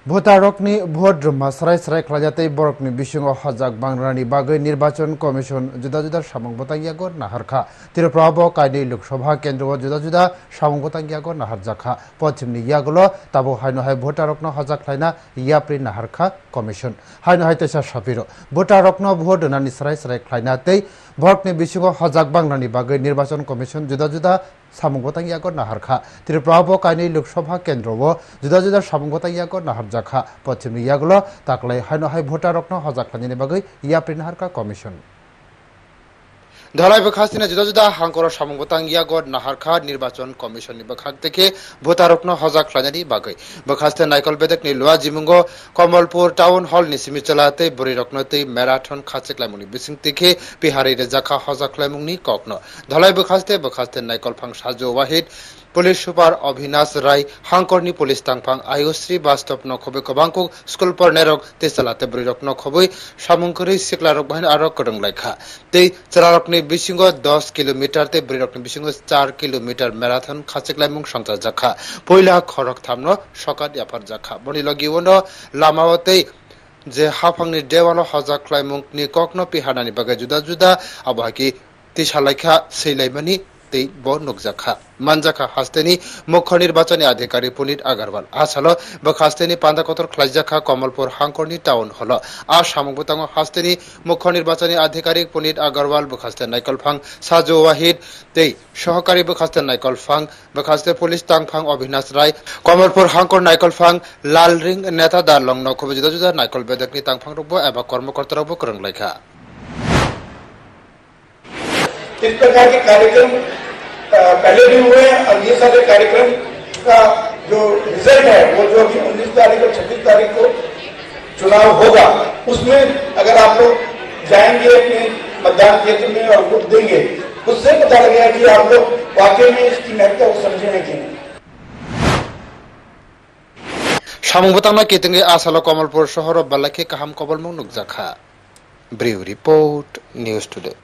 भोटारकनि vote Ruma सराय सराय खालामजाते बरकनि बिसिङाव हजाक बांग्रानि बागै निर्वाचन commission जुदा जुदा सामुं बतांगियागो नाहारखा त्रिपुराबो कायदे लोकसभा केन्द्रआव जुदा जुदा सामुं बतांगियागो नाहारजाखा पश्चिमनि यागुलो ताबो हायनो हाय भोटारकनो हजाक लायना याप्रि नाहारखा कमिशन हायनो हाय तेसा सापिरो भोटारकनो भोट होनानि सराय सराय खालामनाते बरकनि बिसिङाव हजाक बांग्रानि बागै निर्वाचन कमिशन जुदा जुदा सामुं बतांगियागो नाहारखा त्रिपुराबो कायदे लोकसभा केन्द्रआव जुदा जुदा सामुं बतांगियागो नाहारजाखा पश्चिमनि यागुलो ताकलाय हायनो हाय भोटारकनो हजाक लायनायनि बागै याप्रि नाहारखा कमिशन धलाई बखास्तिना जुदा जुदा हांकर सामुं बतांगियागो नाहारखा निर्वाचन कमिशन नि बखाक तेके भोटारकनो हजाक लायनायनि बागै बखास्ते नायकल बेदकनि लुआ जिमुंगो कमलपुर टाउन हल नि सिमिचलाते बुरिरकनोते मैराथन खाचिक्लायमुनि बिसिं तेके बिहारी रेजाखा हजाक लायमुंनि ककनो धलाई बखास्ते नायकल फां साजो वाहिद पुलिस सुपार अभिनाश राय हांकरनि पुलिस तांफां आयुश्री बास्तव नखबे कबांको स्कुल पर नेरक तेसलाते बुरिरक नखबै सामुंकरि सिक्लारक बाहिन आरो कडंलायखा ते चरारकनि बिसिंगो 10 किलोमीटर ते बुरिरकनि बिसिंगो 4 किलोमीटर मैराथन खाचिक्लायमुं संचा जाखा पहिला खरक थामनो सकात याफार जाखा बनि लगिवनो लामावते जे हाफांनि देवालो हजाक क्लायमुंनि ककनो पिहानानि बागै जुदा जुदा आबहाकी तिसालायखा सैलायमानि ते ब नुकजाखा मानजाखा हास्तेनि मुख्य निर्वाचनी अधिकारी पुनीत अग्रवाल आसालो बखास्तेनि पांदाकतर ख्लाइजाखा कमलपुर हांकरनि टाउन हलो आ सामुबुतांगो हास्तेनि मुख्य निर्वाचनी अधिकारी पुनीत अग्रवाल बखास्ते नायकलफां साजो वाहिद ते सहकारी बखास्ते नायकलफां बखास्ते पुलिस तांफां अभिनाश राय कमलपुर हांकर नायकलफां लालरिंग नेता दारलं नखबे जुदा जुदा नायकल बेदकनि तांफां रबो एबा कर्मकर्ता करंलायखा इस प्रकार के कार्यक्रम पहले भी हुए हैं और ये सारे कार्यक्रम का जो रिजल्ट है वो जो अभी 19 तारीख और 26 तारीख को चुनाव होगा उसमें अगर आप लोग जाएंगे अपने मतदान क्षेत्र में और वोट देंगे उससे पता लगेगा कि आप लोग वाकई में इसकी महत्ता को समझे हैं कि नहीं। सामुबतांना केतंगे आसालो कमलपुर शहर बल्लाखे काहाम कबल मुं नुकजाखा ब्रिउ रिपोर्ट न्यूज टुडे।